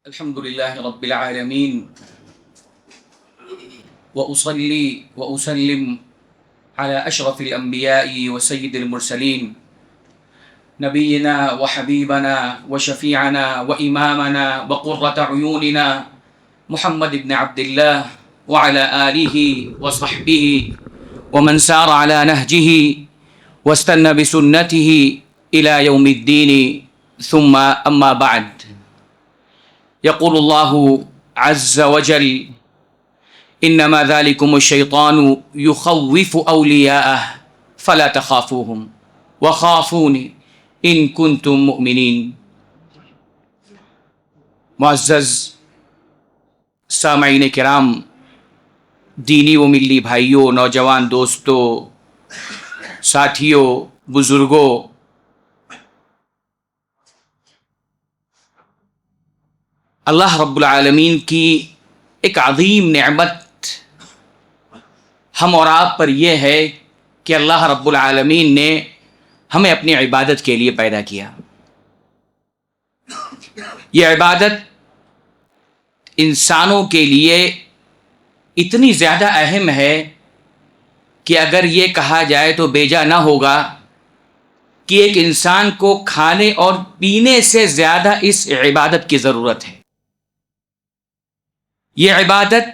الحمد لله رب العالمين وأصلي وأسلم على أشرف الأنبياء وسيد المرسلين نبينا وحبيبنا وشفيعنا وإمامنا وقرة عيوننا محمد بن عبد الله وعلى آله وصحبه ومن سار على نهجه واستنى بسنته إلى يوم الدين ثم أما بعد. يقول الله عز وجل انما ذلكم الشيطان يخوف اولياءه فلا تخافوهم وخافون ان كنتم مؤمنين. معزز سامعین کرام، دینی و ملی بھائیوں، نوجوان دوستوں، ساتھیوں، بزرگوں، اللہ رب العالمین کی ایک عظیم نعمت ہم اور آپ پر یہ ہے کہ اللہ رب العالمین نے ہمیں اپنی عبادت کے لیے پیدا کیا. یہ عبادت انسانوں کے لیے اتنی زیادہ اہم ہے کہ اگر یہ کہا جائے تو بیجا نہ ہوگا کہ ایک انسان کو کھانے اور پینے سے زیادہ اس عبادت کی ضرورت ہے. یہ عبادت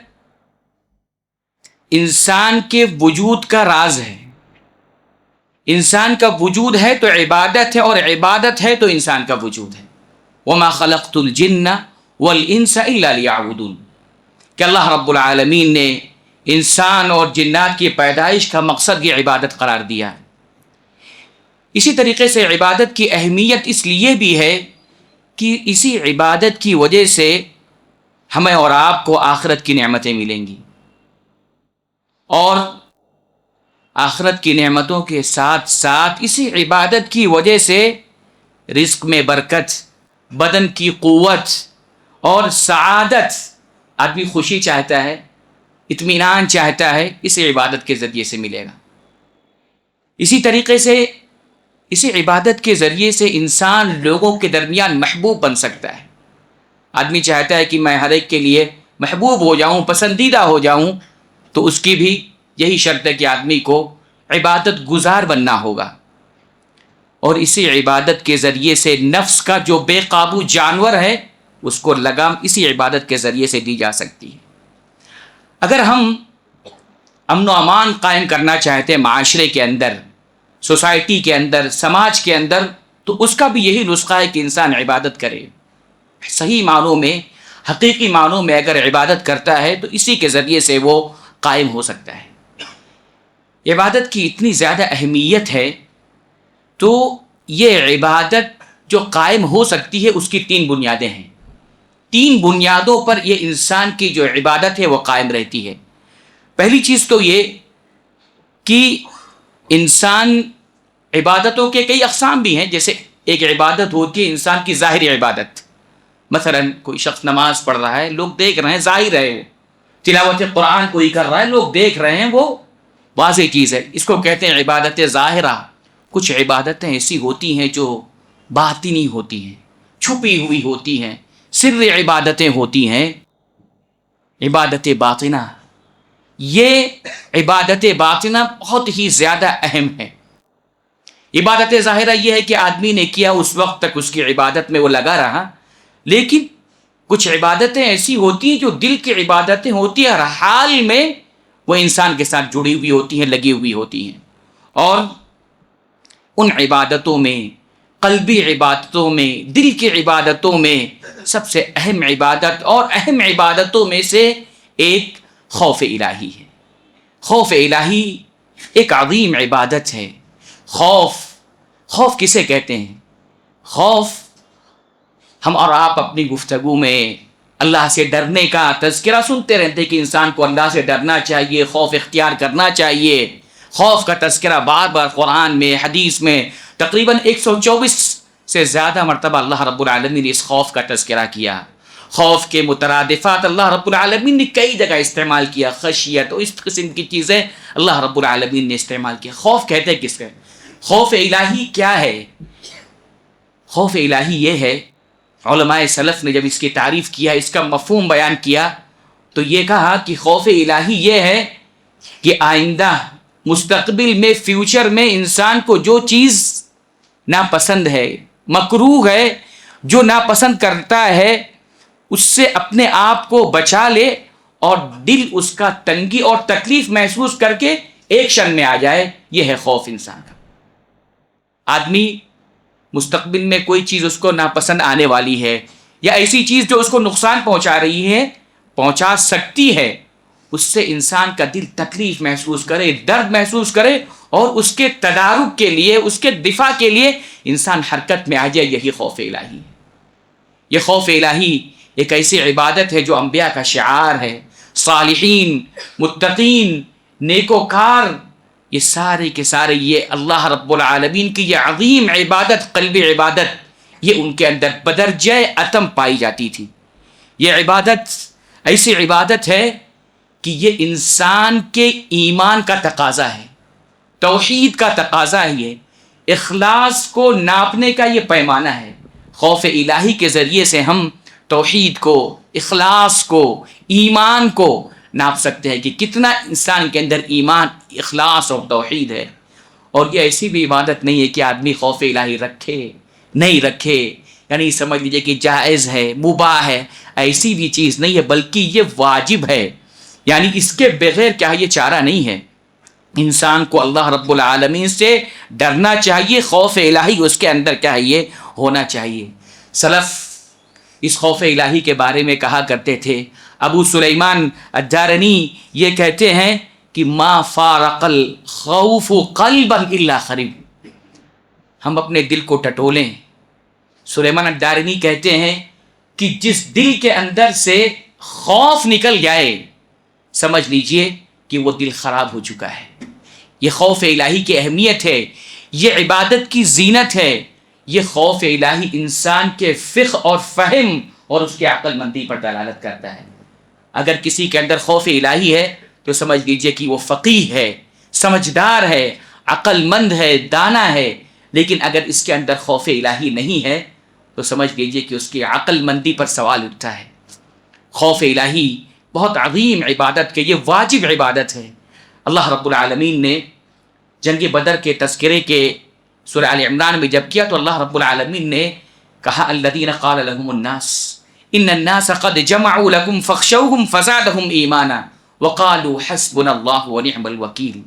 انسان کے وجود کا راز ہے. انسان کا وجود ہے تو عبادت ہے، اور عبادت ہے تو انسان کا وجود ہے. وَمَا خَلَقْتُ الْجِنَّ وَالْإِنسَ إِلَّا لِيَعْبُدُونَ کہ اللہ رب العالمین نے انسان اور جنات کی پیدائش کا مقصد یہ عبادت قرار دیا. اسی طریقے سے عبادت کی اہمیت اس لیے بھی ہے کہ اسی عبادت کی وجہ سے ہمیں اور آپ کو آخرت کی نعمتیں ملیں گی، اور آخرت کی نعمتوں کے ساتھ ساتھ اسی عبادت کی وجہ سے رزق میں برکت، بدن کی قوت اور سعادت. آدمی خوشی چاہتا ہے، اطمینان چاہتا ہے، اسی عبادت کے ذریعے سے ملے گا. اسی طریقے سے اسی عبادت کے ذریعے سے انسان لوگوں کے درمیان محبوب بن سکتا ہے. آدمی چاہتا ہے کہ میں ہر ایک کے لیے محبوب ہو جاؤں، پسندیدہ ہو جاؤں، تو اس کی بھی یہی شرط ہے کہ آدمی کو عبادت گزار بننا ہوگا. اور اسی عبادت کے ذریعے سے نفس کا جو بے قابو جانور ہے اس کو لگام اسی عبادت کے ذریعے سے دی جا سکتی ہے. اگر ہم امن و امان قائم کرنا چاہتے ہیں معاشرے کے اندر، سوسائٹی کے اندر، سماج کے اندر، تو اس کا بھی یہی نسخہ ہے کہ انسان عبادت کرے. صحیح معنوں میں، حقیقی معنوں میں اگر عبادت کرتا ہے تو اسی کے ذریعے سے وہ قائم ہو سکتا ہے. عبادت کی اتنی زیادہ اہمیت ہے، تو یہ عبادت جو قائم ہو سکتی ہے اس کی 3 بنیادیں ہیں. 3 بنیادوں پر یہ انسان کی جو عبادت ہے وہ قائم رہتی ہے. پہلی چیز تو یہ کہ انسان عبادتوں کے کئی اقسام بھی ہیں. جیسے ایک عبادت ہوتی ہے انسان کی ظاہری عبادت، مثلا کوئی شخص نماز پڑھ رہا ہے، لوگ دیکھ رہے ہیں، ظاہر ہے. تلاوت قرآن کوئی کر رہا ہے، لوگ دیکھ رہے ہیں، وہ واضح چیز ہے. اس کو کہتے ہیں عبادت ظاہرہ. کچھ عبادتیں ایسی ہوتی ہیں جو باطنی ہوتی ہیں، چھپی ہوئی ہوتی ہیں، سر عبادتیں ہوتی ہیں. عبادت باطنہ، یہ عبادت باطنہ بہت ہی زیادہ اہم ہے. عبادت ظاہرہ یہ ہے کہ آدمی نے کیا، اس وقت تک اس کی عبادت میں وہ لگا رہا. لیکن کچھ عبادتیں ایسی ہوتی ہیں جو دل کی عبادتیں ہوتی ہیں، ہر حال میں وہ انسان کے ساتھ جڑی ہوئی ہوتی ہیں، لگی ہوئی ہوتی ہیں. اور ان عبادتوں میں، قلبی عبادتوں میں، دل کی عبادتوں میں سب سے اہم عبادت اور اہم عبادتوں میں سے ایک خوف الہی ہے. خوف الہی ایک عظیم عبادت ہے. خوف کسے کہتے ہیں؟ خوف، ہم اور آپ اپنی گفتگو میں اللہ سے ڈرنے کا تذکرہ سنتے رہتے کہ انسان کو اللہ سے ڈرنا چاہیے، خوف اختیار کرنا چاہیے. خوف کا تذکرہ بار بار قرآن میں، حدیث میں تقریباً 124 سے زیادہ مرتبہ اللہ رب العالمین نے اس خوف کا تذکرہ کیا. خوف کے مترادفات اللہ رب العالمین نے کئی جگہ استعمال کیا، خشیت اور اس قسم کی چیزیں اللہ رب العالمین نے استعمال کیا. خوف کہتے کس کے؟ خوف الہی کیا ہے؟ خوف الہی یہ ہے، علماء سلف نے جب اس کی تعریف کیا، اس کا مفہوم بیان کیا، تو یہ کہا کہ خوف الہی یہ ہے کہ آئندہ مستقبل میں، فیوچر میں انسان کو جو چیز ناپسند ہے، مکروہ ہے، جو ناپسند کرتا ہے، اس سے اپنے آپ کو بچا لے اور دل اس کا تنگی اور تکلیف محسوس کر کے ایکشن میں آ جائے. یہ ہے خوف انسان کا. آدمی مستقبل میں کوئی چیز اس کو ناپسند آنے والی ہے، یا ایسی چیز جو اس کو نقصان پہنچا رہی ہے، پہنچا سکتی ہے، اس سے انسان کا دل تکلیف محسوس کرے، درد محسوس کرے، اور اس کے تدارک کے لیے، اس کے دفاع کے لیے انسان حرکت میں آ جائے. یہی خوف الہی ہے. یہ خوف الہی ایک ایسی عبادت ہے جو انبیاء کا شعار ہے. صالحین، متقین، نیکوکار، یہ سارے کے سارے یہ اللہ رب العالمین کی یہ عظیم عبادت، قلبی عبادت، یہ ان کے اندر بدرجہ اتم پائی جاتی تھی. یہ عبادت ایسی عبادت ہے کہ یہ انسان کے ایمان کا تقاضا ہے، توحید کا تقاضا ہے، یہ اخلاص کو ناپنے کا یہ پیمانہ ہے. خوف الہی کے ذریعے سے ہم توحید کو، اخلاص کو، ایمان کو ناپ سکتے ہیں کہ کتنا انسان کے اندر ایمان، اخلاص اور توحید ہے. اور یہ ایسی بھی عبادت نہیں ہے کہ آدمی خوف الہی رکھے نہیں رکھے، یعنی سمجھ لیجئے کہ جائز ہے، مباح ہے، ایسی بھی چیز نہیں ہے، بلکہ یہ واجب ہے. یعنی اس کے بغیر کیا یہ چارہ نہیں ہے. انسان کو اللہ رب العالمین سے ڈرنا چاہیے، خوف الہی اس کے اندر کیا ہے یہ ہونا چاہیے. سلف اس خوف الہی کے بارے میں کہا کرتے تھے. ابو سلیمان الدارانی یہ کہتے ہیں کہ ما فارق الخوف قلبا الا خرب. ہم اپنے دل کو ٹٹولیں. سلیمان الدارانی کہتے ہیں کہ جس دل کے اندر سے خوف نکل جائے، سمجھ لیجئے کہ وہ دل خراب ہو چکا ہے. یہ خوف الہی کی اہمیت ہے، یہ عبادت کی زینت ہے. یہ خوف الہی انسان کے فقہ اور فہم اور اس کی عقل مندی پر دلالت کرتا ہے. اگر کسی کے اندر خوف الہی ہے تو سمجھ لیجئے کہ وہ فقیہ ہے، سمجھدار ہے، عقل مند ہے، دانا ہے. لیکن اگر اس کے اندر خوف الہی نہیں ہے تو سمجھ لیجئے کہ اس کی عقل مندی پر سوال اٹھتا ہے. خوف الہی بہت عظیم عبادت کے، یہ واجب عبادت ہے. اللہ رب العالمین نے جنگ بدر کے تذکرے کے سورہ آل عمران میں جب کیا تو اللہ رب العالمین نے کہا الذین قال لهم الناس ان الناس قد جمعوا لكم فاخشوهم فزادهم ایمانا وقالوا حسبنا اللہ ونعم الوکیل.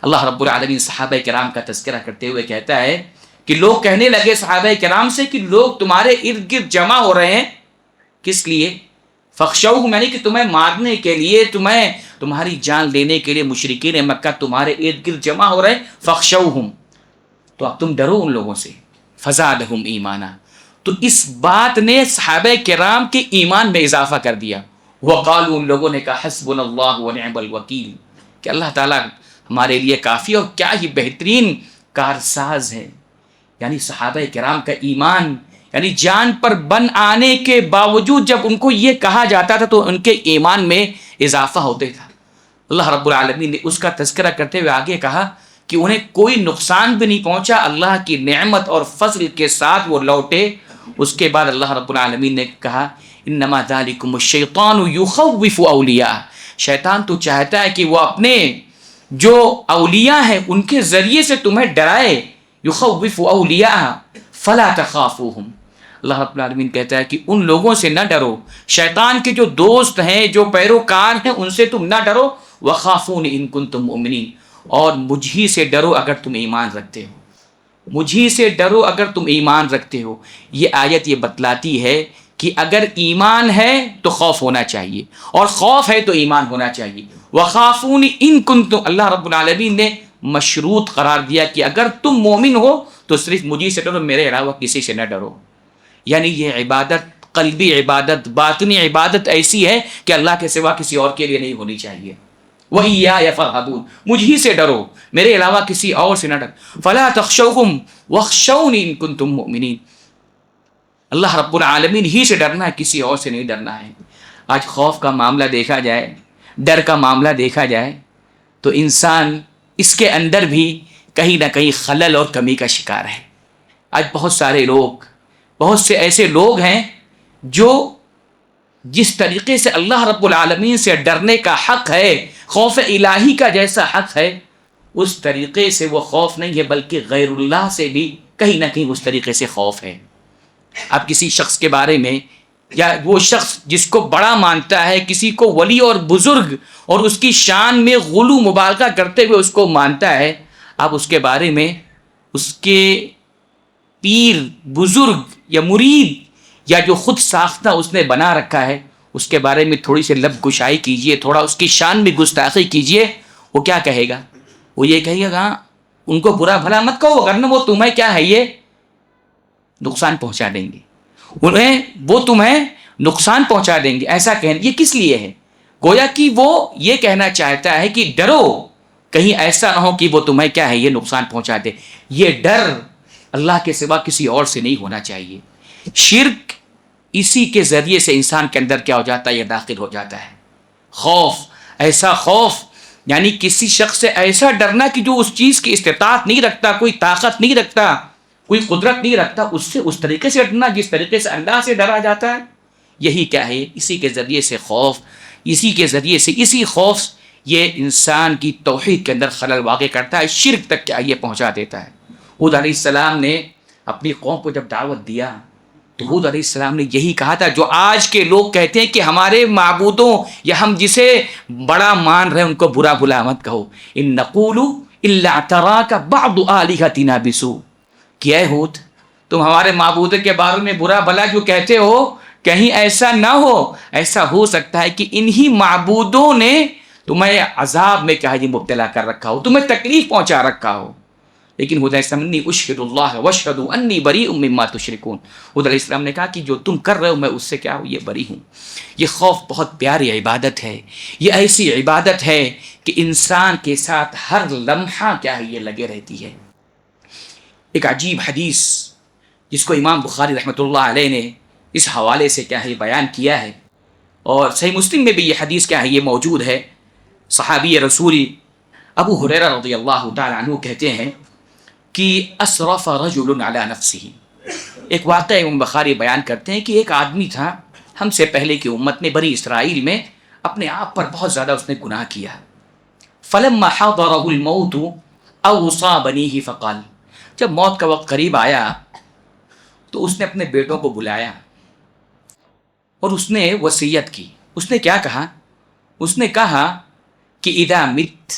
اللہ رب العالمین صحابہ کرام کا تذکرہ کرتے ہوئے کہتا ہے کہ لوگ کہنے لگے صحابہ کرام سے کہ لوگ تمہارے ارد گرد جمع ہو رہے ہیں، کس لیے؟ فخشوہم، یعنی کہ تمہیں مارنے کے لیے، تمہاری جان لینے کے لیے مشرکین مکہ تمہارے ارد گرد جمع ہو رہے ہیں. فخشوہم، تو اب تم ڈرو ان لوگوں سے. فزادہم ایمانا، تو اس بات نے صحابہ کرام کے ایمان میں اضافہ کر دیا. وقالوا، ان لوگوں نے کہا حسبنا اللہ ونعم الوکیل، کہ اللہ تعالیٰ ہمارے لیے کافی اور کیا ہی بہترین کارساز ہے. یعنی صحابہ کرام کا ایمان، یعنی جان پر بن آنے کے باوجود جب ان کو یہ کہا جاتا تھا تو ان کے ایمان میں اضافہ ہوتے تھا. اللہ رب العالمین نے اس کا تذکرہ کرتے ہوئے آگے کہا کہ انہیں کوئی نقصان بھی نہیں پہنچا، اللہ کی نعمت اور فضل کے ساتھ وہ لوٹے. اس کے بعد اللہ رب العالمین نے کہا انما ذالکم الشیطان یخوف اولیاء، شیطان تو چاہتا ہے کہ وہ اپنے جو اولیاء ہیں ان کے ذریعے سے تمہیں ڈرائے. یخوف اولیاء فلا تخافوہم، اللہ رب العالمین کہتا ہے کہ ان لوگوں سے نہ ڈرو، شیطان کے جو دوست ہیں، جو پیروکار ہیں، ان سے تم نہ ڈرو. وخافون ان کنتم مؤمنین، اور مجھ ہی سے ڈرو اگر تم ایمان رکھتے ہو. مجھ ہی سے ڈرو اگر تم ایمان رکھتے ہو. یہ آیت یہ بتلاتی ہے کہ اگر ایمان ہے تو خوف ہونا چاہیے، اور خوف ہے تو ایمان ہونا چاہیے. وخافون ان کنتم، اللہ رب العالمین نے مشروط قرار دیا کہ اگر تم مومن ہو تو صرف مجھ ہی سے ڈرو، میرے علاوہ کسی سے نہ ڈرو. یعنی یہ عبادت، قلبی عبادت، باطنی عبادت ایسی ہے کہ اللہ کے سوا کسی اور کے لیے نہیں ہونی چاہیے. وَإِيَّايَ فَارْهَبُونَ، مجھ ہی سے ڈرو، میرے علاوہ کسی اور سے نہ ڈرو. فَلَا تَخْشَوْهُمْ وَاخْشَوْنِ إِن كُنتُم مُؤْمِنِينَ. اللہ رب العالمین ہی سے ڈرنا ہے، کسی اور سے نہیں ڈرنا ہے. آج خوف کا معاملہ دیکھا جائے، ڈر کا معاملہ دیکھا جائے تو انسان اس کے اندر بھی کہیں نہ کہیں خلل اور کمی کا شکار ہے. آج بہت سارے لوگ، بہت سے ایسے لوگ ہیں جو جس طریقے سے اللہ رب العالمین سے ڈرنے کا حق ہے، خوف الہی کا جیسا حق ہے، اس طریقے سے وہ خوف نہیں ہے، بلکہ غیر اللہ سے بھی کہیں نہ کہیں اس طریقے سے خوف ہے۔ آپ کسی شخص کے بارے میں، یا وہ شخص جس کو بڑا مانتا ہے، کسی کو ولی اور بزرگ اور اس کی شان میں غلو مبالغہ کرتے ہوئے اس کو مانتا ہے، آپ اس کے بارے میں اس کے پیر، بزرگ یا مرید یا جو خود ساختہ اس نے بنا رکھا ہے، اس کے بارے میں تھوڑی سی لب گشائی کیجئے، تھوڑا اس کی شان میں گستاخی کیجئے، وہ کیا کہے گا؟ وہ یہ کہے گا ہاں ان کو برا بھلا مت کہو، ورنہ وہ تمہیں کیا ہے، یہ نقصان پہنچا دیں گے، وہ تمہیں نقصان پہنچا دیں گے، ایسا کہنا یہ کس لیے ہے؟ گویا کہ وہ یہ کہنا چاہتا ہے کہ ڈرو، کہیں ایسا نہ ہو کہ وہ تمہیں کیا ہے، یہ نقصان پہنچا دے۔ یہ ڈر اللہ کے سوا کسی اور سے نہیں ہونا چاہیے۔ شرک اسی کے ذریعے سے انسان کے اندر کیا ہو جاتا ہے، یہ داخل ہو جاتا ہے۔ خوف، ایسا خوف یعنی کسی شخص سے ایسا ڈرنا کہ جو اس چیز کی استطاعت نہیں رکھتا، کوئی طاقت نہیں رکھتا، کوئی قدرت نہیں رکھتا، اس سے اس طریقے سے ڈرنا جس طریقے سے اللہ سے ڈرا جاتا ہے۔ یہی کیا ہے، اسی کے ذریعے سے خوف، اسی کے ذریعے سے، اسی خوف یہ انسان کی توحید کے اندر خلل واقع کرتا ہے، شرک تک کیا یہ پہنچا دیتا ہے۔ ہود علیہ السلام نے اپنی قوم کو جب دعوت دیا تو ہود علیہ السلام نے یہی کہا تھا جو آج کے لوگ کہتے ہیں کہ ہمارے معبودوں یا ہم جسے بڑا مان رہے ہیں ان کو برا بھلا مت کہو، ان نقول الا تراک بعض آلہتنا بسوء، کہ اے ہود تم ہمارے معبود کے بارے میں برا بھلا جو کہتے ہو، کہیں ایسا نہ ہو، ایسا ہو سکتا ہے کہ انہی معبودوں نے تمہیں عذاب میں کیا ہے مبتلا کر رکھا ہو، تمہیں تکلیف پہنچا رکھا ہو۔ لیکن ہود علیہ السلام نے اشہد اللہ واشہد انی بریء مما تشرکون، ہود علیہ السلام نے کہا کہ جو تم کر رہے ہو میں اس سے کیا ہوں، یہ بری ہوں۔ یہ خوف بہت پیاری عبادت ہے، یہ ایسی عبادت ہے کہ انسان کے ساتھ ہر لمحہ کیا ہے یہ لگے رہتی ہے۔ ایک عجیب حدیث جس کو امام بخاری رحمۃ اللہ علیہ نے اس حوالے سے کیا ہے بیان کیا ہے، اور صحیح مسلم میں بھی یہ حدیث کیا ہے یہ موجود ہے۔ صحابی رسول ابو ہریرہ رضی اللہ تعالی عنہ کہتے ہیں کہ اسرف رجل علی نفسہ، ایک واقعہ امام بخاری بیان کرتے ہیں کہ ایک آدمی تھا ہم سے پہلے کی امت میں، بنی اسرائیل میں، اپنے آپ پر بہت زیادہ اس نے گناہ کیا۔ فلما حضرہ الموت اوصى بنیہ فقال، جب موت کا وقت قریب آیا تو اس نے اپنے بیٹوں کو بلایا اور اس نے وصیت کی۔ اس نے کیا کہا؟ اس نے کہا کہ اذا مت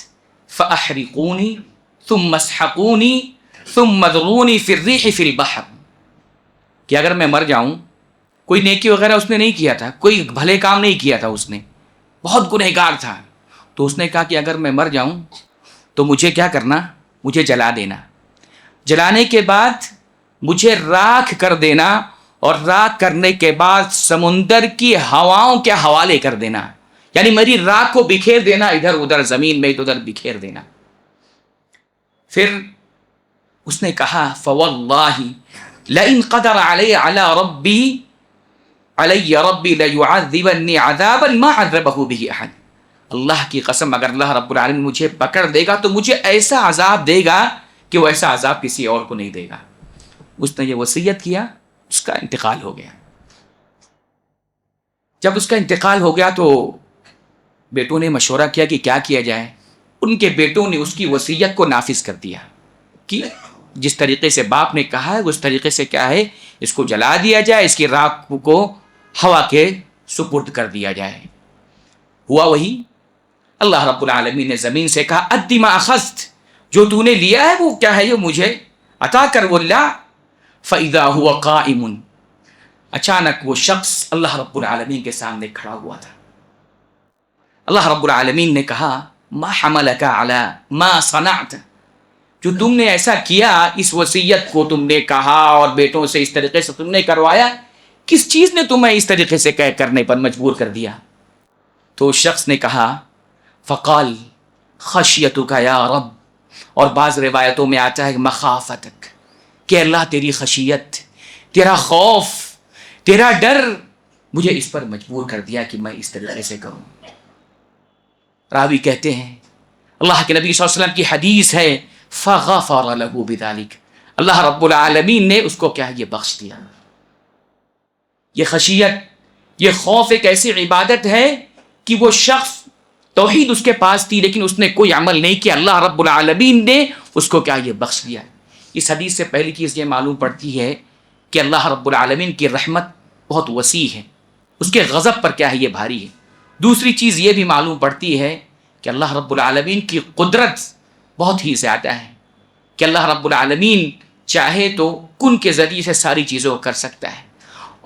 فاحرقونی ثم اسحقونی ثم اذرونی فی الریح فی البحر، کہ اگر میں مر جاؤں، کوئی نیکی وغیرہ اس نے نہیں کیا تھا، کوئی بھلے کام نہیں کیا تھا، اس نے بہت گنہگار تھا، تو اس نے کہا کہ اگر میں مر جاؤں تو مجھے کیا کرنا، مجھے جلا دینا، جلانے کے بعد مجھے راکھ کر دینا، اور راکھ کرنے کے بعد سمندر کی ہواؤں کے حوالے کر دینا، یعنی میری راکھ کو بکھیر دینا، ادھر ادھر زمین میں ادھر بکھیر دینا۔ پھر اس نے کہا فواللہ لئن قدر علی ربی لیعذبنی عذابا ما عذبہ بہ احد، اللہ کی قسم اگر اللہ رب العالمین مجھے پکڑ دے گا تو مجھے ایسا عذاب دے گا کہ وہ ایسا عذاب کسی اور کو نہیں دے گا۔ اس نے یہ وصیت کیا، اس کا انتقال ہو گیا۔ جب اس کا انتقال ہو گیا تو بیٹوں نے مشورہ کیا کہ کیا کیا جائے۔ ان کے بیٹوں نے اس کی وصیت کو نافذ کر دیا کہ جس طریقے سے باپ نے کہا ہے اس طریقے سے کیا ہے، اس کو جلا دیا جائے، اس کی راکھ کو ہوا کے سپرد کر دیا جائے۔ ہوا وہی، اللہ رب العالمین نے زمین سے کہا ادی ما اخذت، جو تو نے لیا ہے وہ کیا ہے یہ مجھے عطا کر، وہ لا۔ فاذا هو قائم، اچانک وہ شخص اللہ رب العالمین کے سامنے کھڑا ہوا تھا۔ اللہ رب العالمین نے کہا ما حملک علی ما صنعت، جو تم نے ایسا کیا، اس وصیت کو تم نے کہا اور بیٹوں سے اس طریقے سے تم نے کروایا، کس چیز نے تمہیں اس طریقے سے کرنے پر مجبور کر دیا؟ تو اس شخص نے کہا فقال خشیتک یا رب، اور بعض روایتوں میں آتا ہے مخافتک، کہ اللہ تیری خشیت، تیرا خوف، تیرا ڈر مجھے اس پر مجبور کر دیا کہ میں اس طریقے سے کروں۔ راوی کہتے ہیں اللہ کے نبی صلی اللہ علیہ وسلم کی حدیث ہے فغفر له بذلك، اللہ رب العالمین نے اس کو کیا یہ بخش دیا۔ یہ خشیت، یہ خوف ایک ایسی عبادت ہے کہ وہ شخص توحید اس کے پاس تھی لیکن اس نے کوئی عمل نہیں کیا، اللہ رب العالمین نے اس کو کیا یہ بخش دیا۔ اس حدیث سے پہلی چیز یہ معلوم پڑتی ہے کہ اللہ رب العالمین کی رحمت بہت وسیع ہے، اس کے غضب پر کیا ہے یہ بھاری ہے۔ دوسری چیز یہ بھی معلوم پڑتی ہے کہ اللہ رب العالمین کی قدرت بہت ہی زیادہ ہے، کہ اللہ رب العالمین چاہے تو کن کے ذریعے سے ساری چیزوں کو کر سکتا ہے۔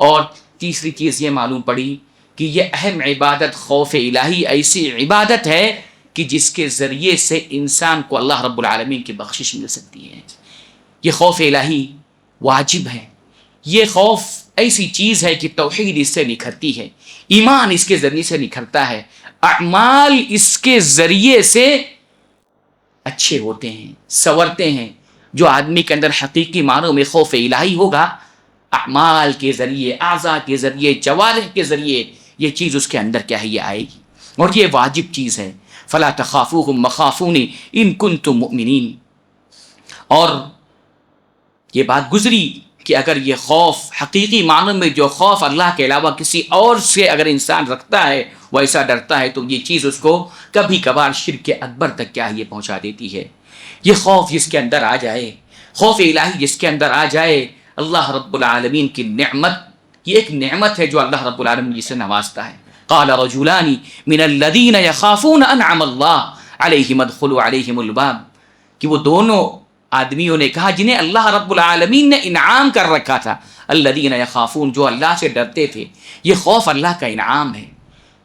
اور تیسری چیز یہ معلوم پڑی کہ یہ اہم عبادت خوف الہی ایسی عبادت ہے کہ جس کے ذریعے سے انسان کو اللہ رب العالمین کی بخشش مل سکتی ہے۔ یہ خوف الہی واجب ہے، یہ خوف ایسی چیز ہے کہ توحید اس سے نکھرتی ہے، ایمان اس کے ذریعے سے نکھرتا ہے، اعمال اس کے ذریعے سے اچھے ہوتے ہیں، سنورتے ہیں۔ جو آدمی کے اندر حقیقی معنوں میں خوف الہی ہوگا، اعمال کے ذریعے، اعضاء کے ذریعے، جوارح کے ذریعے یہ چیز اس کے اندر کیا ہے یہ آئے گی، اور یہ واجب چیز ہے۔ فلا تخافوهم وخافوني ان کنتم مؤمنین۔ اور یہ بات گزری کہ اگر یہ خوف حقیقی معنوں میں جو خوف اللہ کے علاوہ کسی اور سے اگر انسان رکھتا ہے، وہ ایسا ڈرتا ہے، تو یہ چیز اس کو کبھی کبھار شرک اکبر تک کیا یہ پہنچا دیتی ہے۔ یہ خوف جس کے اندر آ جائے، خوف الہی جس کے اندر آ جائے، اللہ رب العالمین کی نعمت، یہ ایک نعمت ہے جو اللہ رب العالمین جسے نوازتا ہے۔ قال رجلان من الذین یخافون انعم اللہ علیہم ادخلوا علیہم الباب، کہ وہ دونوں آدمیوں نے کہا جنہیں اللہ رب العالمین نے انعام کر رکھا تھا، الذین یخافون، جو اللہ سے ڈرتے تھے۔ یہ خوف اللہ کا انعام ہے۔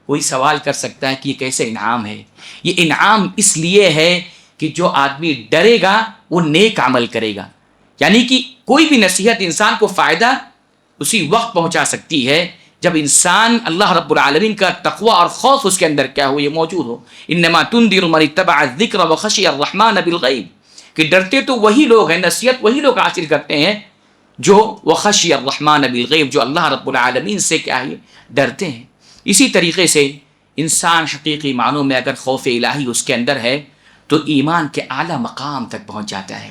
کوئی سوال کر سکتا ہے کہ یہ کیسے انعام ہے؟ یہ انعام اس لیے ہے کہ جو آدمی ڈرے گا وہ نیک عمل کرے گا، یعنی کہ کوئی بھی نصیحت انسان کو فائدہ اسی وقت پہنچا سکتی ہے جب انسان اللہ رب العالمین کا تقوی اور خوف اس کے اندر کیا ہو، یہ موجود ہو۔ انما تنذر من اتبع الذکر وخشی الرحمن بالغیب، کہ ڈرتے تو وہی لوگ ہیں، نصیحت وہی لوگ حاصل کرتے ہیں جو وخشی الرحمن بالغیب، جو اللہ رب العالمین سے کیا ہے ڈرتے ہیں۔ اسی طریقے سے انسان حقیقی معنوں میں اگر خوف الہی اس کے اندر ہے تو ایمان کے اعلیٰ مقام تک پہنچ جاتا ہے۔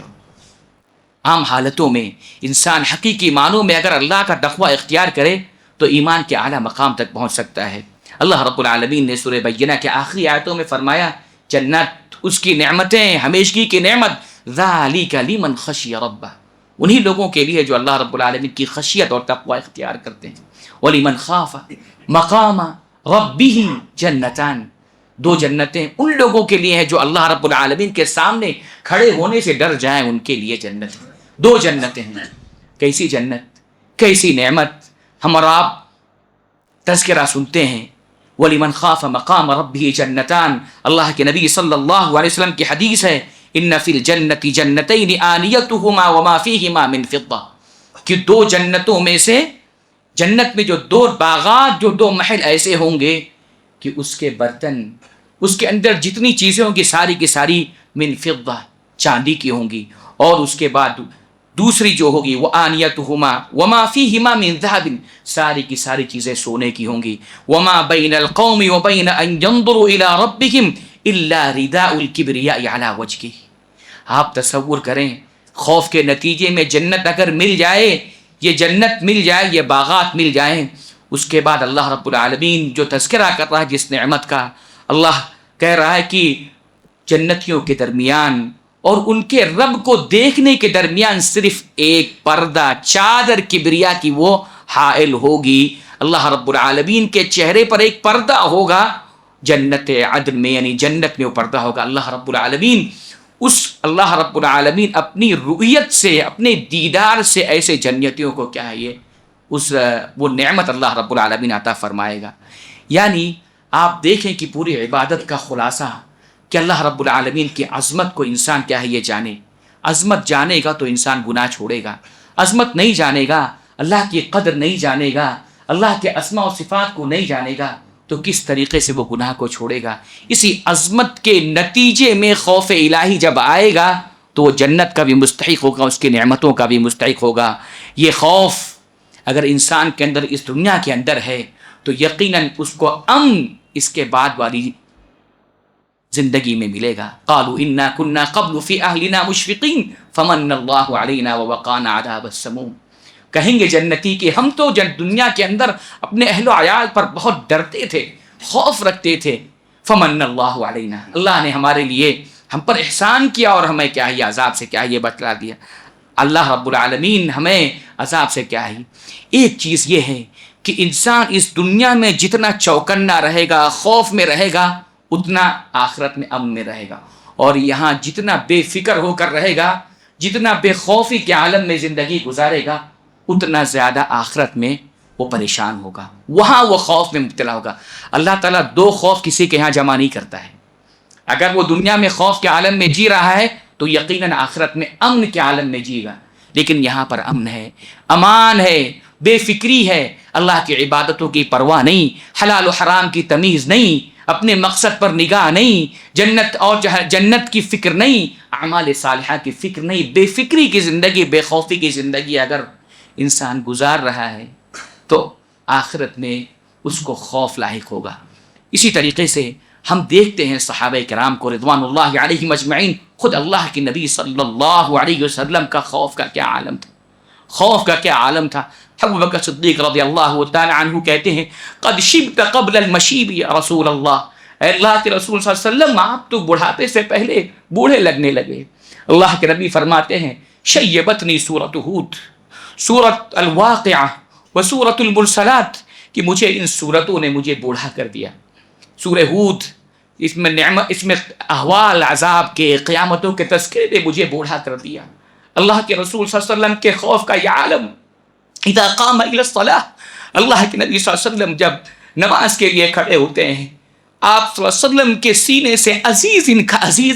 عام حالتوں میں انسان حقیقی معنوں میں اگر اللہ کا تقوی اختیار کرے تو ایمان کے اعلیٰ مقام تک پہنچ سکتا ہے۔ اللہ رب العالمین نے سورہ بینہ کے آخری آیتوں میں فرمایا جنت، اس کی نعمتیں، ہمیشگی کی نعمت، ذالک لمن خشی ربہ، انہی لوگوں کے لیے جو اللہ رب العالمین کی خشیت اور تقوی اختیار کرتے ہیں۔ وَلِمَنْ خَافَ مَقَامَ رَبِّهِ جنتان، دو جنتیں ان لوگوں کے لیے ہیں جو اللہ رب العالمین کے سامنے کھڑے ہونے سے ڈر جائیں، ان کے لیے جنت ہے۔ دو جنتیں ہیں۔ کیسی جنت، کیسی نعمت! ہم اور آپ تذکرہ سنتے ہیں وَلِمَنْ خَافَ مَقَامَ رَبِّهِ جنتان، اللہ کے نبی صلی اللہ علیہ وسلم کی حدیث ہے ان فی الجنت جنتین آنیتہما وما فیہما من فضہ، کہ دو جنتوں میں سے، جنت میں جو دو باغات، جو دو محل ایسے ہوں گے کہ اس کے برتن، اس کے اندر جتنی چیزیں ہوں گی ساری کی ساری من فضہ، چاندی کی ہوں گی، اور اس کے بعد دوسری جو ہوگی وہ آنیتہما وما فیہما من ذہب، ساری کی ساری چیزیں سونے کی ہوں گی۔ وما بین القوم وبین ان ينظروا الى ربهم الا رداء الکبریاء علی وجہہ۔ آپ تصور کریں، خوف کے نتیجے میں جنت اگر مل جائے، یہ جنت مل جائے، یہ باغات مل جائیں، اس کے بعد اللہ رب العالمین جو تذکرہ کر رہا ہے جس نعمت کا، اللہ کہہ رہا ہے کہ جنتیوں کے درمیان اور ان کے رب کو دیکھنے کے درمیان صرف ایک پردہ، چادر کبریا کی وہ حائل ہوگی۔ اللہ رب العالمین کے چہرے پر ایک پردہ ہوگا جنت عدن میں، یعنی جنت میں وہ پردہ ہوگا۔ اللہ رب العالمین اپنی رؤیت سے، اپنے دیدار سے ایسے جنتیوں کو کیا ہے یہ وہ نعمت اللہ رب العالمین عطا فرمائے گا۔ یعنی آپ دیکھیں کہ پوری عبادت کا خلاصہ کہ اللہ رب العالمین کی عظمت کو انسان کیا ہے یہ جانے۔ عظمت جانے گا تو انسان گناہ چھوڑے گا، عظمت نہیں جانے گا، اللہ کی قدر نہیں جانے گا، اللہ کے اسماء و صفات کو نہیں جانے گا، تو کس طریقے سے وہ گناہ کو چھوڑے گا؟ اسی عظمت کے نتیجے میں خوف الہی جب آئے گا تو وہ جنت کا بھی مستحق ہوگا، اس کی نعمتوں کا بھی مستحق ہوگا۔ یہ خوف اگر انسان کے اندر اس دنیا کے اندر ہے تو یقیناً اس کو امن اس کے بعد والی زندگی میں ملے گا۔ قالوا انا كنا قبل في اهلنا مشفقين فمن الله علينا ووقانا عذاب السموم۔ کہیں گے جنتی کہ ہم تو دنیا کے اندر اپنے اہل و عیال پر بہت ڈرتے تھے، خوف رکھتے تھے، فمن اللہ علینا، اللہ نے ہمارے لیے ہم پر احسان کیا اور ہمیں کیا ہے عذاب سے کیا ہے یہ بتلا دیا۔ اللہ رب العالمین ہمیں عذاب سے کیا ہے۔ ایک چیز یہ ہے کہ انسان اس دنیا میں جتنا چوکنا رہے گا، خوف میں رہے گا، اتنا آخرت میں امن میں رہے گا، اور یہاں جتنا بے فکر ہو کر رہے گا، جتنا بے خوفی کے عالم میں زندگی گزارے گا، اتنا زیادہ آخرت میں وہ پریشان ہوگا، وہاں وہ خوف میں مبتلا ہوگا۔ اللہ تعالیٰ دو خوف کسی کے یہاں جمع نہیں کرتا ہے۔ اگر وہ دنیا میں خوف کے عالم میں جی رہا ہے تو یقیناً آخرت میں امن کے عالم میں جیے گا، لیکن یہاں پر امن ہے، امان ہے، بے فکری ہے، اللہ کی عبادتوں کی پرواہ نہیں، حلال و حرام کی تمیز نہیں، اپنے مقصد پر نگاہ نہیں، جنت اور جنت کی فکر نہیں، اعمال صالحہ کی فکر نہیں، بے فکری کی زندگی، بے خوفی کی زندگی اگر انسان گزار رہا ہے تو آخرت میں اس کو خوف لاحق ہوگا۔ اسی طریقے سے ہم دیکھتے ہیں صحابہ کرام کو رضوان اللہ علیہم اجمعین، خود اللہ کے نبی صلی اللہ علیہ وسلم کا خوف کا کیا عالم تھا، خوف کا کیا عالم تھا۔ ابو بکر صدیق رضی اللہ تعالی عنہ کہتے ہیں قد شبت قبل المشیب یا رسول اللہ، اے اللہ کے رسول صلی اللہ علیہ وسلم آپ تو بڑھاپے سے پہلے بوڑھے لگنے لگے۔ اللہ کے نبی فرماتے ہیں شیبتنی سورۃ ہود، سورۃ الواقعہ و سورۃ المرسلات، کہ مجھے ان سورتوں نے مجھے بوڑھا کر دیا۔ سورہ ہود اس میں احوال عذاب کے، قیامتوں کے تذکرے نے مجھے بوڑھا کر دیا۔ اللہ کے رسول صلی اللہ علیہ وسلم کے خوف کا یہ عالم، اذا قام الی الصلاۃ، اللہ کے نبی صلی اللہ علیہ وسلم جب نماز کے لیے کھڑے ہوتے ہیں، آپ صلی اللہ علیہ وسلم کے سینے سے عزیز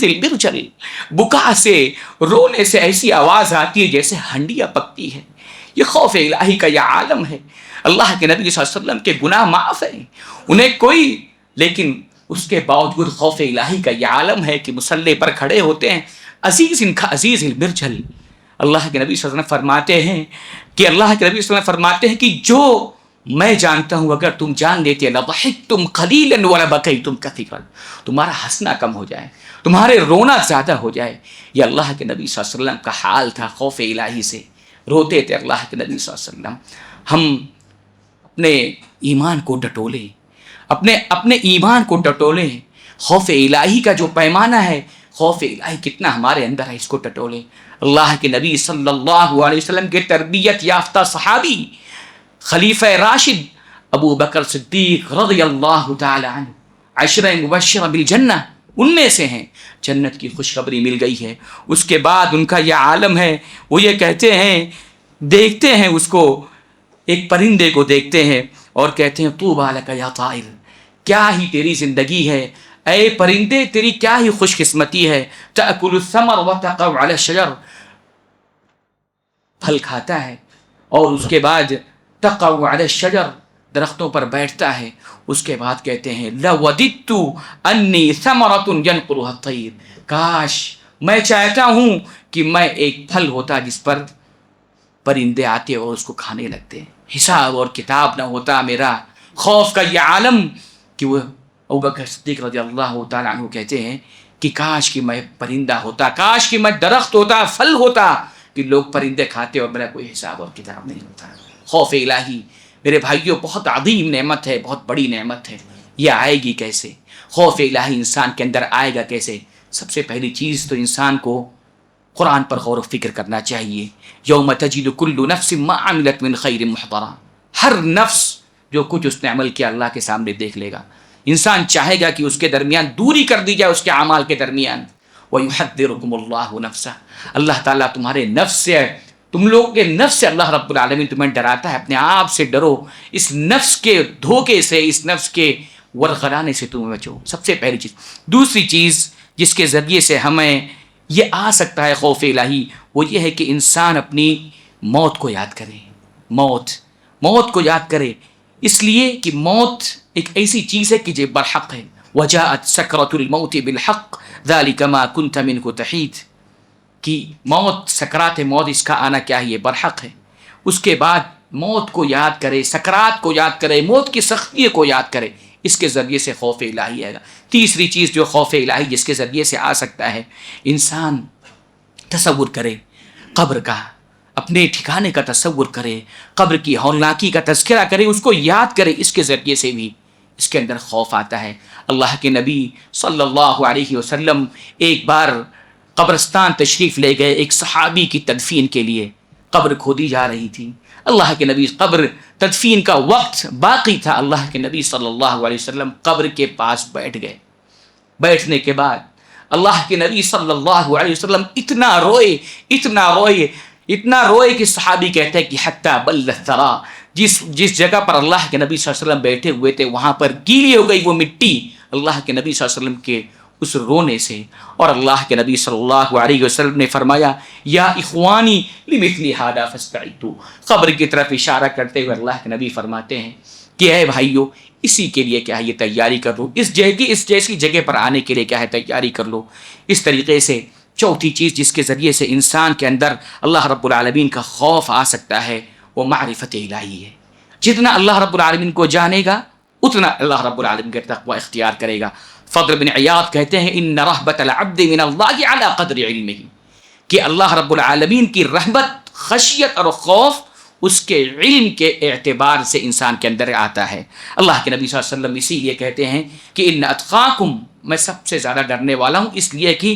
البرجل، بکا سے، رونے سے ایسی آواز آتی ہے جیسے ہنڈیاں پکتی ہے۔ یہ خوف الہی کا یہ عالم ہے۔ اللہ کے نبی صلی اللہ علیہ وسلم کے گناہ معاف ہیں، انہیں کوئی، لیکن اس کے باوجود خوف الہی کا یہ عالم ہے کہ مصلی پر کھڑے ہوتے ہیں، عزیز البرجل۔ اللہ کے نبی صلی اللہ علیہ وسلم فرماتے ہیں کہ کہ جو میں جانتا ہوں اگر تم جان لیتے لضحکتم قلیلا ولبکیتم کثیرا، تمہارا ہنسنا کم ہو جائے، تمہارے رونا زیادہ ہو جائے۔ یہ اللہ کے نبی صلی اللہ علیہ وسلم کا حال تھا، خوف الہی سے روتے تھے اللہ کے نبی صلی اللہ علیہ وسلم۔ ہم اپنے ایمان کو ڈٹولیں، اپنے ایمان کو ٹٹولیں۔ خوف الہی کا جو پیمانہ ہے، خوف الہی کتنا ہمارے اندر ہے، اس کو ٹٹولیں۔ اللہ کے نبی صلی اللہ علیہ وسلم کے تربیت یافتہ صحابی خلیفہ راشد ابو بکر صدیق رضی اللہ تعالی عنہ، عشرہ مبشرہ بالجنہ، ان میں سے ہیں، جنت کی خوشخبری مل گئی ہے۔ اس کے بعد ان کا یہ عالم ہے، وہ یہ کہتے ہیں، دیکھتے ہیں اس کو، ایک پرندے کو دیکھتے ہیں اور کہتے ہیں طوبی لک یا طائر، کیا ہی تیری زندگی ہے اے پرندے، تیری کیا ہی خوش قسمتی ہے، تأکل الثمر وتقع علی الشجر، پھل کھاتا ہے اور اس کے بعد تقع علی الشجر، درختوں پر بیٹھتا ہے۔ اس کے بعد کہتے ہیں لوددت انی ثمرۃ ینقلها الطیر، کاش میں چاہتا ہوں کہ میں ایک پھل ہوتا جس پر پرندے آتے اور اس کو کھانے لگتے، حساب اور کتاب نہ ہوتا میرا۔ خوف کا یہ عالم کہ وہ ابو بکر صدیق رضی اللہ تعالیٰ عنہ کہتے ہیں کہ کاش کہ میں پرندہ ہوتا، کاش کہ میں درخت ہوتا، پھل ہوتا کہ لوگ پرندے کھاتے اور میرا کوئی حساب اور کتاب نہیں ہوتا۔ خوف الہی میرے بھائیوں بہت عظیم نعمت ہے، بہت بڑی نعمت ہے۔ یہ آئے گی کیسے؟ خوف الہی انسان کے اندر آئے گا کیسے؟ سب سے پہلی چیز تو انسان کو قرآن پر غور و فکر کرنا چاہیے۔ یوم تجد کل نفس ما عملت من خیر محضرا، ہر نفس جو کچھ اس نے عمل کیا اللہ کے سامنے دیکھ لے گا۔ انسان چاہے گا کہ اس کے درمیان دوری کر دی جائے، اس کے اعمال کے درمیان۔ وَيُحَذِّرُكُمُ اللَّهُ نَفْسَهُ، اللہ تعالیٰ تمہارے نفس سے، تم لوگوں کے نفس سے اللہ رب العالمین تمہیں ڈراتا ہے۔ اپنے آپ سے ڈرو، اس نفس کے دھوکے سے، اس نفس کے ورغلانے سے تمہیں بچو، سب سے پہلی چیز۔ دوسری چیز جس کے ذریعے سے ہمیں یہ آ سکتا ہے خوف الہی، وہ یہ ہے کہ انسان اپنی موت کو یاد کرے۔ موت کو یاد کرے، اس لیے کہ موت ایک ایسی چیز ہے کہ جو برحق ہے۔ وجاءت سکرۃ الموت بالحق ذلک ما کنت منہ تحید، کہ موت، سکرات موت، اس کا آنا کیا ہے، یہ برحق ہے۔ اس کے بعد موت کو یاد کرے، سکرات کو یاد کرے، موت کی سختی کو یاد کرے، اس کے ذریعے سے خوف الہی آئے گا۔ تیسری چیز جو خوف الہی جس کے ذریعے سے آ سکتا ہے، انسان تصور کرے قبر کا، اپنے ٹھکانے کا تصور کرے، قبر کی ہولناکی کا تذکرہ کرے، اس کو یاد کرے، اس کے ذریعے سے بھی اس کے اندر خوف آتا ہے۔ اللہ کے نبی صلی اللہ علیہ وسلم ایک بار قبرستان تشریف لے گئے ایک صحابی کی تدفین کے لیے، قبر کھودی جا رہی تھی، اللہ کے نبی قبر تدفین کا وقت باقی تھا، اللہ کے نبی صلی اللہ علیہ وسلم قبر کے پاس بیٹھ گئے۔ بیٹھنے کے بعد اللہ کے نبی صلی اللہ علیہ وسلم اتنا روئے کہ صحابی کہتے ہیں کہ حتی بل الثرا، جس جگہ پر اللہ کے نبی صلی اللہ علیہ وسلم بیٹھے ہوئے تھے وہاں پر گیلی ہو گئی وہ مٹی اللہ کے نبی صلی اللہ علیہ وسلم کے اس رونے سے۔ اور اللہ کے نبی صلی اللہ علیہ وسلم نے فرمایا یا اخوانی لمثل ھذا فاستعدوا، قبر کی طرف اشارہ کرتے ہوئے اللہ کے نبی فرماتے ہیں کہ اے بھائیو اسی کے لیے کیا ہے یہ تیاری کر لو، اس جیسی جگہ پر آنے کے لیے کیا ہے تیاری کر لو۔ اس طریقے سے چوتھی چیز جس کے ذریعے سے انسان کے اندر اللہ رب العالمین کا خوف آ سکتا ہے وہ معرفت الہی ہے۔ جتنا اللہ رب العالمین کو جانے گا اتنا اللہ رب العالمین کا تقوی اختیار کرے گا۔ فضل بن عیاض کہتے ہیں ان رہبت العبد من اللہ علی قدر علمہ، کہ اللہ رب العالمین کی رحمت، خشیت اور خوف اس کے علم کے اعتبار سے انسان کے اندر آتا ہے۔ اللہ کے نبی صلی اللہ علیہ وسلم اسی لیے کہتے ہیں کہ ان اتقاکم، میں سب سے زیادہ ڈرنے والا ہوں اس لیے کہ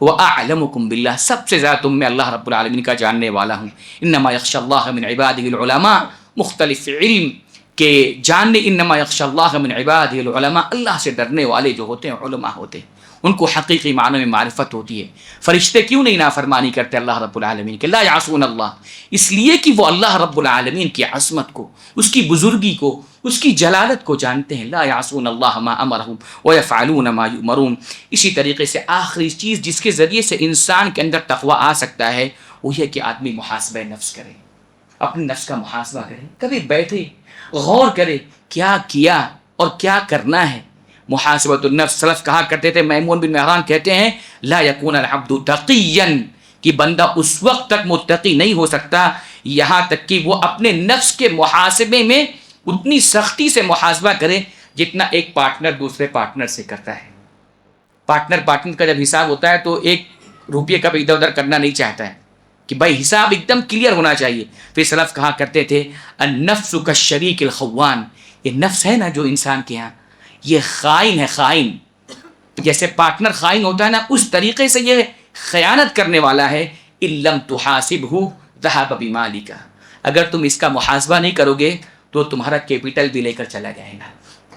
وَأَعْلَمُكُمْ بِاللَّهِ، سب سے زیادہ تم میں اللہ رب العالمین کا جاننے والا ہوں۔ انما یخشى اللہ من عباده العلماء، مختلف علم کے جاننے، انما یخشى اللہ من عباده العلماء، اللہ سے ڈرنے والے جو ہوتے ہیں علماء ہوتے ہیں، ان کو حقیقی معنی میں معرفت ہوتی ہے۔ فرشتے کیوں نہیں نافرمانی کرتے اللہ رب العالمین کے؟ لا یعصون اللہ، اس لیے کہ وہ اللہ رب العالمین کی عظمت کو، اس کی بزرگی کو، اس کی جلالت کو جانتے ہیں۔ لا یعصون اللہ ما امرہم ویفعلون ما یؤمرون۔ اسی طریقے سے آخری چیز جس کے ذریعے سے انسان کے اندر تقوی آ سکتا ہے وہ یہ کہ آدمی محاسبہ نفس کرے، اپنے نفس کا محاسبہ کرے، کبھی بیٹھے غور کرے کیا کیا اور کیا کرنا ہے۔ محاسبۃ النفس، سلف کہا کرتے تھے، میمون بن مہران کہتے ہیں لا یکون العبد تقیا، کہ بندہ اس وقت تک متقی نہیں ہو سکتا یہاں تک کہ وہ اپنے نفس کے محاسبے میں اتنی سختی سے محاسبہ کرے جتنا ایک پارٹنر دوسرے پارٹنر سے کرتا ہے۔ پارٹنر کا جب حساب ہوتا ہے تو ایک روپیے کا بھی ادھر ادھر کرنا نہیں چاہتا ہے کہ بھائی حساب ایک دم کلیئر ہونا چاہیے۔ پھر سلف کہا کرتے تھے النفس کالشریک الخوان، یہ نفس ہے نا جو انسان کے ہاں یہ خائن ہے، خائن جیسے پارٹنر خائن ہوتا ہے نا اس طریقے سے یہ خیانت کرنے والا ہے۔ ان لم تحاسبہ ذهب بمالک، اگر تم اس کا محاسبہ نہیں کرو گے تو تمہارا کیپٹل بھی لے کر چلا جائے گا،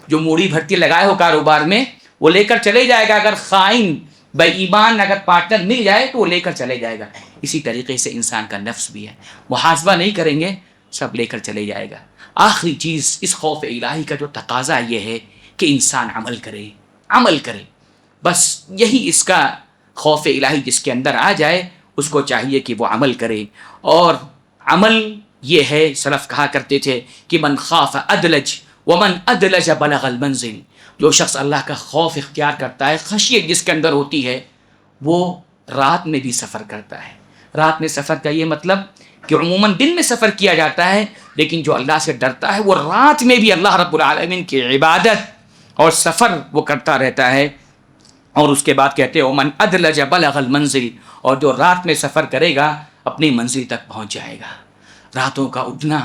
جو موڑی بھرتی لگائے ہو کاروبار میں وہ لے کر چلے جائے گا۔ اگر خائن بے ایمان اگر پارٹنر مل جائے تو وہ لے کر چلے جائے گا۔ اسی طریقے سے انسان کا نفس بھی ہے، محاسبہ نہیں کریں گے سب لے کر چلے جائے گا۔ آخری چیز اس خوف الہی کا جو تقاضا یہ ہے کہ انسان عمل کرے، بس یہی اس کا خوف الہی جس کے اندر آ جائے اس کو چاہیے کہ وہ عمل کرے۔ اور عمل یہ ہے، سلف کہا کرتے تھے کہ من خاف ادلج ومن ادلج بلغ المنزل، جو شخص اللہ کا خوف اختیار کرتا ہے، خشیت جس کے اندر ہوتی ہے، وہ رات میں بھی سفر کرتا ہے۔ رات میں سفر کا یہ مطلب کہ عموماً دن میں سفر کیا جاتا ہے لیکن جو اللہ سے ڈرتا ہے وہ رات میں بھی اللہ رب العالمین کی عبادت اور سفر وہ کرتا رہتا ہے۔ اور اس کے بعد کہتے ہیں ومن ادلج بلغ المنزل، اور جو رات میں سفر کرے گا اپنی منزل تک پہنچ جائے گا۔ راتوں کا اٹھنا،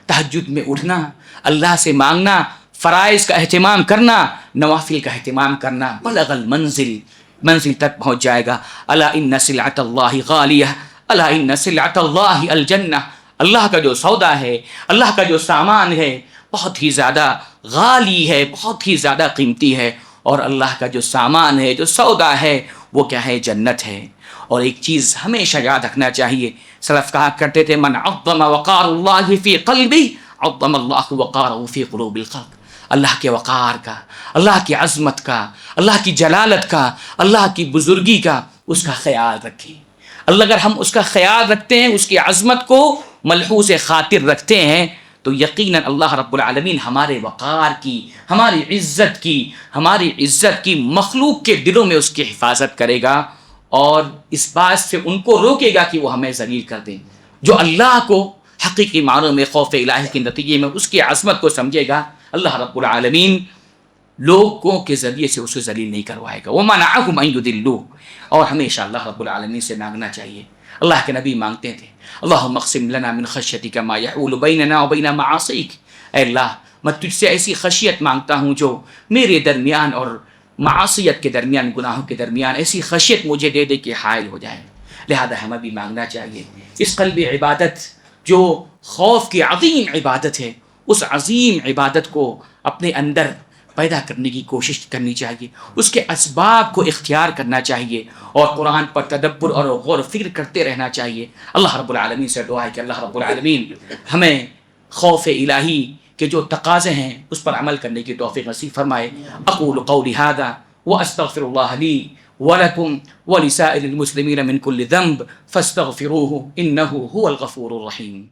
تہجد میں اٹھنا، اللہ سے مانگنا، فرائض کا اہتمام کرنا، نوافل کا اہتمام کرنا، بلغ المنزل، منزل تک پہنچ جائے گا۔ الا ان سلعۃ اللہ غالیہ، الا ان سلعۃ اللہ الجنہ، اللہ کا جو سودا ہے، اللہ کا جو سامان ہے بہت ہی زیادہ غالی ہے، بہت ہی زیادہ قیمتی ہے، اور اللہ کا جو سامان ہے، جو سودا ہے وہ کیا ہے؟ جنت ہے۔ اور ایک چیز ہمیشہ یاد رکھنا چاہیے، سلف کہا کرتے تھے من عظم وقار اللہ فی قلبی عظم اللہ وقارہ فی قلوب الخلق، اللہ کے وقار کا، اللہ کی عظمت کا، اللہ کی جلالت کا، اللہ کی بزرگی کا اس کا خیال رکھیں۔ اگر ہم اس کا خیال رکھتے ہیں، اس کی عظمت کو ملحوظ خاطر رکھتے ہیں تو یقیناً اللہ رب العالمین ہمارے وقار کی، ہماری عزت کی مخلوق کے دلوں میں اس کی حفاظت کرے گا، اور اس بات سے ان کو روکے گا کہ وہ ہمیں ذلیل کر دیں۔ جو اللہ کو حقیقی معنوں میں خوف الہی کے نتیجے میں اس کی عظمت کو سمجھے گا، اللہ رب العالمین لوگوں کے ذریعے سے اسے ذلیل نہیں کروائے گا۔ وَمَنَعَهُمْ أَن يُضِلُّوهُ، اور ہمیشہ اللہ رب العالمین سے مانگنا چاہیے اللہ کے نبی مانگتے تھے اللہم اقسم لنا من خشیتک ما یحول بیننا وبین معاصیک، اے اللہ میں تجھ سے ایسی خشیت مانگتا ہوں جو میرے درمیان اور معاصیت کے درمیان، گناہوں کے درمیان ایسی خشیت مجھے دے دے کہ حائل ہو جائے. لہذا ہمیں بھی مانگنا چاہیے اس قلبی عبادت جو خوف کی عظیم عبادت ہے، اس عظیم عبادت کو اپنے اندر پیدا کرنے کی کوشش کرنی چاہیے، اس کے اسباب کو اختیار کرنا چاہیے اور قرآن پر تدبر اور غور و فکر کرتے رہنا چاہیے. اللہ رب العالمین سے دعا ہے کہ اللہ رب العالمین ہمیں خوف الہی کے جو تقاضے ہیں اس پر عمل کرنے کی توفیق نصیب فرمائے. اقول قولی ھذا واستغفر اللہ لی ولکم ولسائر المسلمین من کل ذنب فاستغفروہ انہ هو الغفور الرحیم.